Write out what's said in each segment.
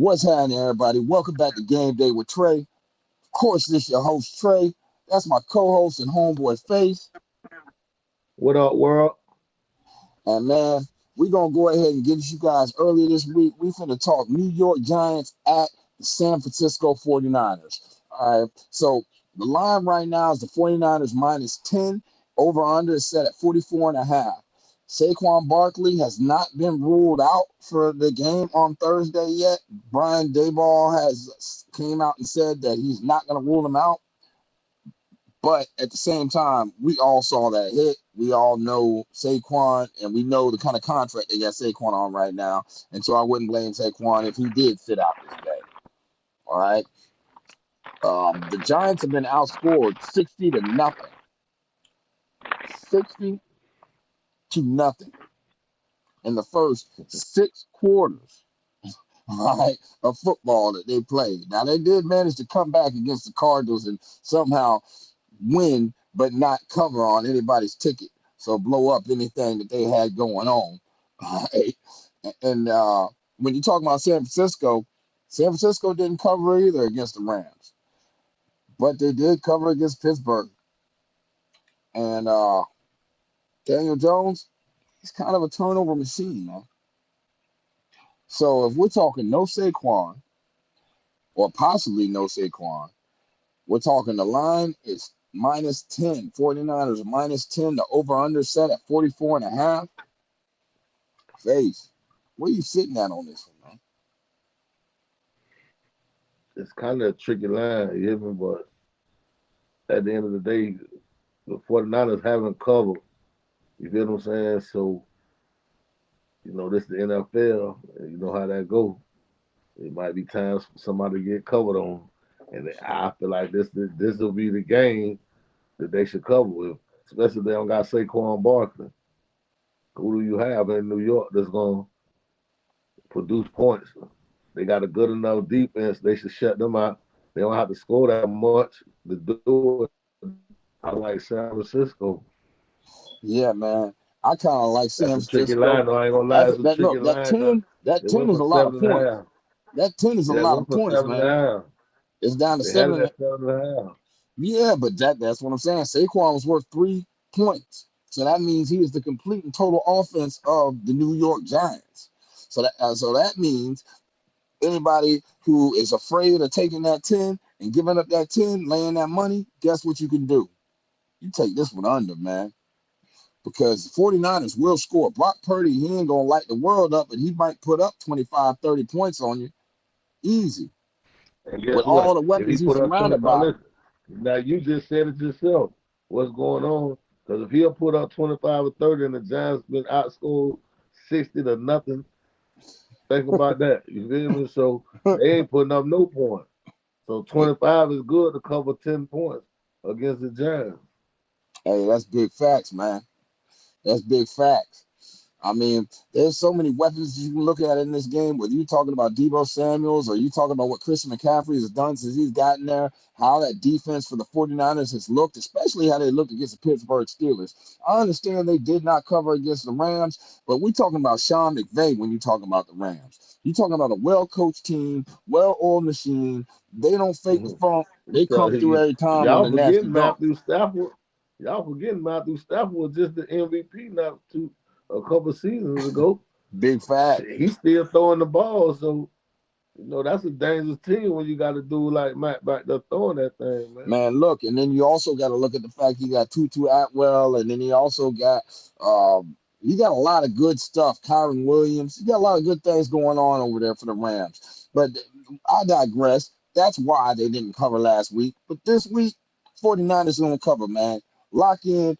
What's happening, everybody? Welcome back to Game Day with Trey. Of course, this your host, Trey. That's my co-host and homeboy, Face. What up, world? And man, we're going to go ahead and get you guys earlier this week. We finna talk New York Giants at the San Francisco 49ers. All right, so the line right now is the 49ers minus 10. Over-under is set at 44.5. Saquon Barkley has not been ruled out for the game on Thursday yet. Brian Daboll has came out and said that he's not going to rule him out. But at the same time, we all saw that hit. We all know Saquon, and we know the kind of contract they got Saquon on right now. And so I wouldn't blame Saquon if he did sit out this game. All right. The Giants have been outscored 60-0. 60-0 in the first 6 quarters, all right, of football that they played. Now, they did manage to come back against the Cardinals and somehow win, but not cover on anybody's ticket. So blow up anything that they had going on. All right. And when you talk about San Francisco didn't cover either against the Rams, but they did cover against Pittsburgh. And Daniel Jones, he's kind of a turnover machine, man. So if we're talking no Saquon, or possibly no Saquon, we're talking the line is minus 10. 49ers minus 10. The over-under set at 44.5. Face, where you sitting at on this one, man? It's kind of a tricky line, you hear me? But at the end of the day, the 49ers haven't covered. You feel what I'm saying? So, this is the NFL, and you know how that go. It might be times for somebody to get covered on. And I feel like this will be the game that they should cover with, especially if they don't got Saquon Barkley. Who do you have in New York that's going to produce points? They got a good enough defense. They should shut them out. They don't have to score that much to do it. I like San Francisco. Yeah, man. I kind of like That's San a tricky Francisco. line, though. I ain't going to lie. It's a tricky That line. 10, that They 10 went is for a lot of seven and a points. half. That 10 is a Yeah, they lot went of for points, seven and man. a half. It's down to They had it 7. at 7.5. Yeah, but that's what I'm saying. Saquon was worth 3 points. So that means he is the complete and total offense of the New York Giants. So that means anybody who is afraid of taking that 10 and giving up that 10, laying that money, guess what you can do? You take this one under, man. Because the 49ers will score. Brock Purdy, he ain't going to light the world up, but he might put up 25, 30 points on you. Easy. And With guess all what? the If he weapons he's put up surrounded 25, by. listen, now you just said it yourself. What's going on? Because if he'll put up 25 or 30 and the Giants been outscored 60-0, think about that. You feel me? So they ain't putting up no points. So 25 is good to cover 10 points against the Giants. Hey, that's big facts, man. That's big facts. I mean, there's so many weapons you can look at in this game, whether you're talking about Deebo Samuels or you talking about what Christian McCaffrey has done since he's gotten there, how that defense for the 49ers has looked, especially how they looked against the Pittsburgh Steelers. I understand they did not cover against the Rams, but we're talking about Sean McVay when you're talking about the Rams. You're talking about a well-coached team, well-oiled machine. They don't fake the Mhm. funk. They come through So every time on y'all the nasty forgetting dunk. Matthew Stafford. Y'all forgetting Matthew Stafford was just the MVP not a couple seasons ago. Big fact. Shit, he's still throwing the ball, so that's a dangerous team when you got to do like Matt back there throwing that thing, man. Man, look, and then you also got to look at the fact he got Tutu Atwell, and then he also got he got a lot of good stuff. Kyron Williams, he got a lot of good things going on over there for the Rams. But I digress. That's why they didn't cover last week. But this week, 49ers going to cover, man. Lock in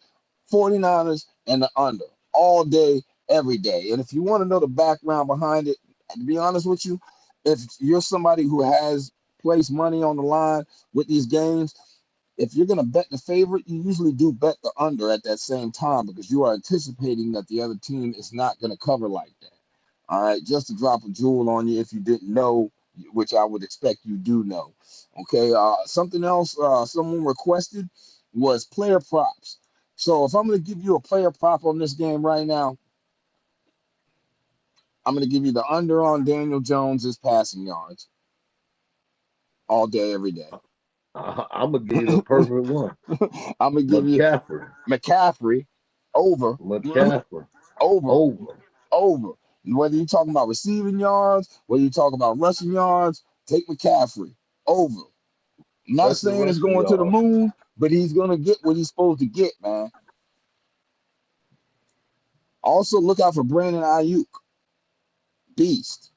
49ers and the under all day, every day. And if you want to know the background behind it, to be honest with you, if you're somebody who has placed money on the line with these games, if you're going to bet the favorite, you usually do bet the under at that same time because you are anticipating that the other team is not going to cover like that. All right, just to drop a jewel on you if you didn't know, which I would expect you do know. Okay, something else someone requested was player props. So if I'm going to give you a player prop on this game right now, I'm going to give you the under on Daniel Jones's passing yards all day, every day. I'm gonna give you the perfect one. I'm going to give you McCaffrey. McCaffrey over, McCaffrey. over, Over. over. Whether you're talking about receiving yards, whether you're talking about rushing yards, take McCaffrey over. Not Especially saying it's rushing going to the yards. moon, but he's going to get what he's supposed to get, man. Also, look out for Brandon Ayuk, beast.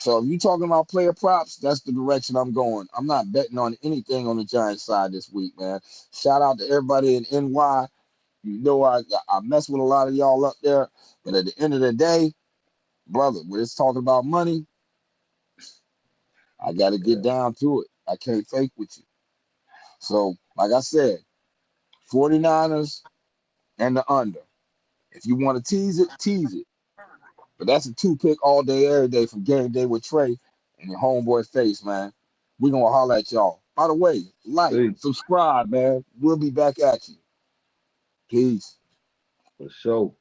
So if you're talking about player props, that's the direction I'm going. I'm not betting on anything on the Giants side this week, man. Shout out to everybody in NY. You know I mess with a lot of y'all up there, but at the end of the day, brother, when it's talking about money, I got to get Yeah. down to it. I can't fake with you. So, like I said, 49ers and the under. If you want to tease it, tease it. But that's a two-pick all day, every day from Game Day with Trey and your homeboy Face, man. We're going to holler at y'all. By the way, like, See, subscribe, man. We'll be back at you. Peace. for sure.